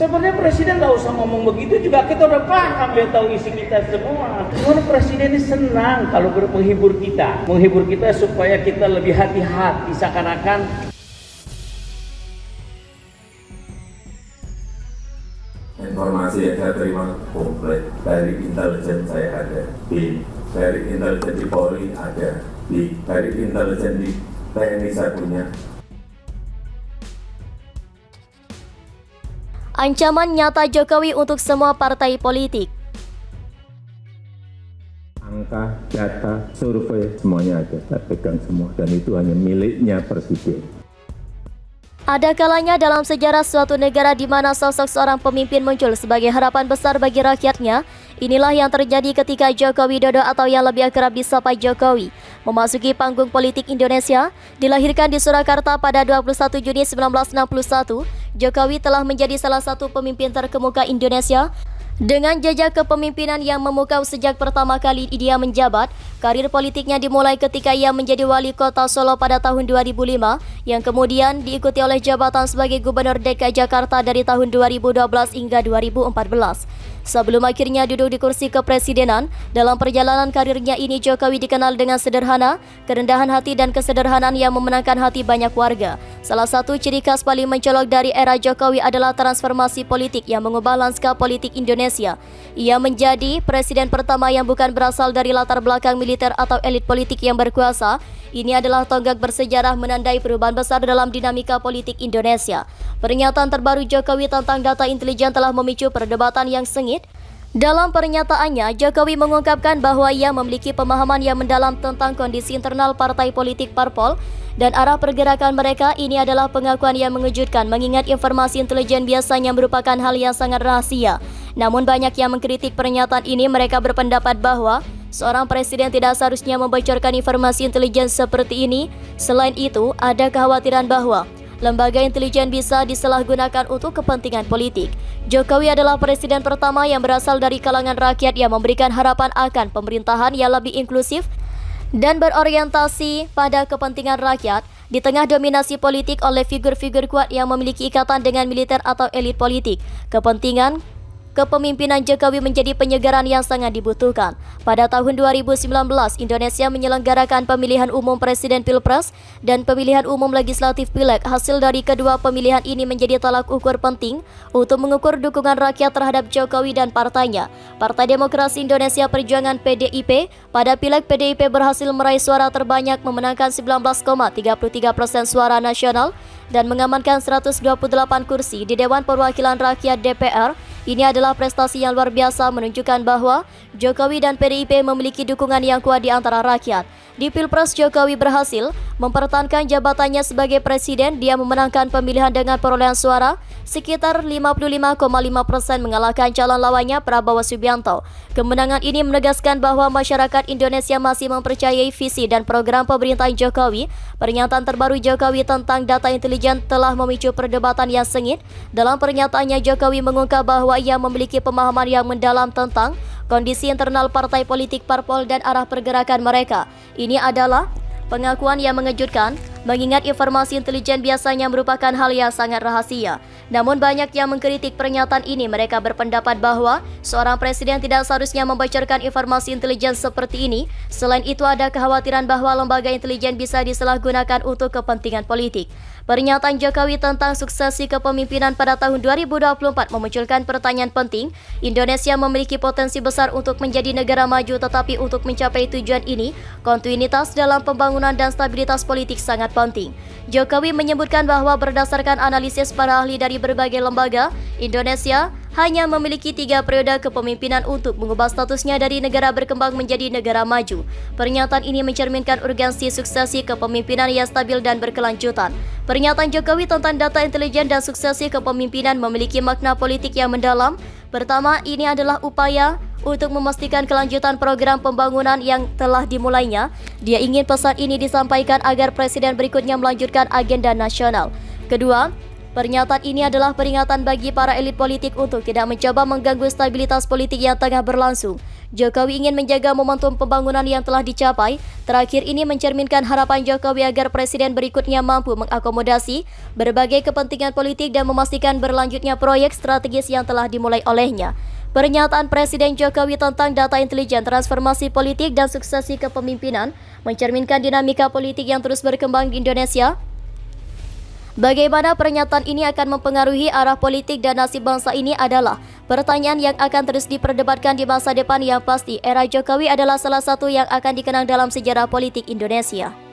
Sebenarnya presiden nggak usah ngomong begitu juga, kita udah paham, dia tahu isi kita semua. Cuman presiden ini senang kalau menghibur kita supaya kita lebih hati-hati, seakan-akan informasi yang saya terima komplit dari intelijen saya ada, dari intelijen di Polri ada, dari intelijen di TNI saya punya. Ancaman nyata Jokowi untuk semua partai politik. Angka, data, survei, semuanya ada, saya pegang semua, dan itu hanya miliknya presiden. Ada kalanya dalam sejarah suatu negara di mana sosok seorang pemimpin muncul sebagai harapan besar bagi rakyatnya. Inilah yang terjadi ketika Joko Widodo atau yang lebih akrab disapa Jokowi memasuki panggung politik Indonesia. Dilahirkan di Surakarta pada 21 Juni 1961, Jokowi telah menjadi salah satu pemimpin terkemuka Indonesia. Dengan jejak kepemimpinan yang memukau sejak pertama kali dia menjabat, karir politiknya dimulai ketika ia menjadi wali kota Solo pada tahun 2005, yang kemudian diikuti oleh jabatan sebagai Gubernur DKI Jakarta dari tahun 2012 hingga 2014. Sebelum akhirnya duduk di kursi kepresidenan, dalam perjalanan karirnya ini Jokowi dikenal dengan sederhana, kerendahan hati dan kesederhanaan yang memenangkan hati banyak warga. Salah satu ciri khas paling mencolok dari era Jokowi adalah transformasi politik yang mengubah lanskap politik Indonesia. Ia menjadi presiden pertama yang bukan berasal dari latar belakang militer atau elit politik yang berkuasa. Ini adalah tonggak bersejarah menandai perubahan besar dalam dinamika politik Indonesia. Pernyataan terbaru Jokowi tentang data intelijen telah memicu perdebatan yang sengit. Dalam pernyataannya, Jokowi mengungkapkan bahwa ia memiliki pemahaman yang mendalam tentang kondisi internal partai politik parpol dan arah pergerakan mereka. Ini adalah pengakuan yang mengejutkan mengingat informasi intelijen biasanya merupakan hal yang sangat rahasia. Namun banyak yang mengkritik pernyataan ini. Mereka berpendapat bahwa seorang presiden tidak seharusnya membocorkan informasi intelijen seperti ini. Selain itu, ada kekhawatiran bahwa lembaga intelijen bisa disalahgunakan untuk kepentingan politik. Jokowi adalah presiden pertama yang berasal dari kalangan rakyat yang memberikan harapan akan pemerintahan yang lebih inklusif dan berorientasi pada kepentingan rakyat di tengah dominasi politik oleh figur-figur kuat yang memiliki ikatan dengan militer atau elit politik. Kepemimpinan Jokowi menjadi penyegaran yang sangat dibutuhkan. Pada tahun 2019, Indonesia menyelenggarakan pemilihan umum presiden Pilpres dan pemilihan umum legislatif Pileg. Hasil dari kedua pemilihan ini menjadi tolak ukur penting untuk mengukur dukungan rakyat terhadap Jokowi dan partainya. Partai Demokrasi Indonesia Perjuangan (PDIP) pada Pileg PDIP berhasil meraih suara terbanyak, memenangkan 19,33% suara nasional dan mengamankan 128 kursi di Dewan Perwakilan Rakyat (DPR). Ini adalah prestasi yang luar biasa, menunjukkan bahwa Jokowi dan PDIP memiliki dukungan yang kuat di antara rakyat. Di Pilpres, Jokowi berhasil mempertahankan jabatannya sebagai presiden. Dia memenangkan pemilihan dengan perolehan suara sekitar 55,5%, mengalahkan calon lawannya Prabowo Subianto. Kemenangan ini menegaskan bahwa masyarakat Indonesia masih mempercayai visi dan program pemerintahan Jokowi. Pernyataan terbaru Jokowi tentang data intelijen telah memicu perdebatan yang sengit. Dalam pernyataannya, Jokowi mengungkap bahwa ia memiliki pemahaman yang mendalam tentang kondisi internal partai politik parpol dan arah pergerakan mereka. Ini adalah pengakuan yang mengejutkan, mengingat informasi intelijen biasanya merupakan hal yang sangat rahasia. Namun banyak yang mengkritik pernyataan ini. Mereka berpendapat bahwa seorang presiden tidak seharusnya membocorkan informasi intelijen seperti ini. Selain itu, ada kekhawatiran bahwa lembaga intelijen bisa disalahgunakan untuk kepentingan politik. Pernyataan Jokowi tentang suksesi kepemimpinan pada tahun 2024 memunculkan pertanyaan penting. Indonesia memiliki potensi besar untuk menjadi negara maju, tetapi untuk mencapai tujuan ini, kontinuitas dalam pembangunan dan stabilitas politik sangat penting. Jokowi menyebutkan bahwa berdasarkan analisis para ahli dari berbagai lembaga, Indonesia hanya memiliki 3 periode kepemimpinan untuk mengubah statusnya dari negara berkembang menjadi negara maju. Pernyataan ini mencerminkan urgensi suksesi kepemimpinan yang stabil dan berkelanjutan. Pernyataan Jokowi tentang data intelijen dan suksesi kepemimpinan memiliki makna politik yang mendalam. Pertama, ini adalah upaya untuk memastikan kelanjutan program pembangunan yang telah dimulainya. Dia ingin pesan ini disampaikan agar presiden berikutnya melanjutkan agenda nasional. Kedua, Pernyataan ini adalah peringatan bagi para elit politik untuk tidak mencoba mengganggu stabilitas politik yang tengah berlangsung. Jokowi ingin menjaga momentum pembangunan yang telah dicapai. Terakhir ini mencerminkan harapan Jokowi agar presiden berikutnya mampu mengakomodasi berbagai kepentingan politik dan memastikan berlanjutnya proyek strategis yang telah dimulai olehnya. Pernyataan Presiden Jokowi tentang data intelijen, transformasi politik, dan suksesi kepemimpinan mencerminkan dinamika politik yang terus berkembang di Indonesia. Bagaimana pernyataan ini akan mempengaruhi arah politik dan nasib bangsa ini adalah pertanyaan yang akan terus diperdebatkan di masa depan. Yang pasti, era Jokowi adalah salah satu yang akan dikenang dalam sejarah politik Indonesia.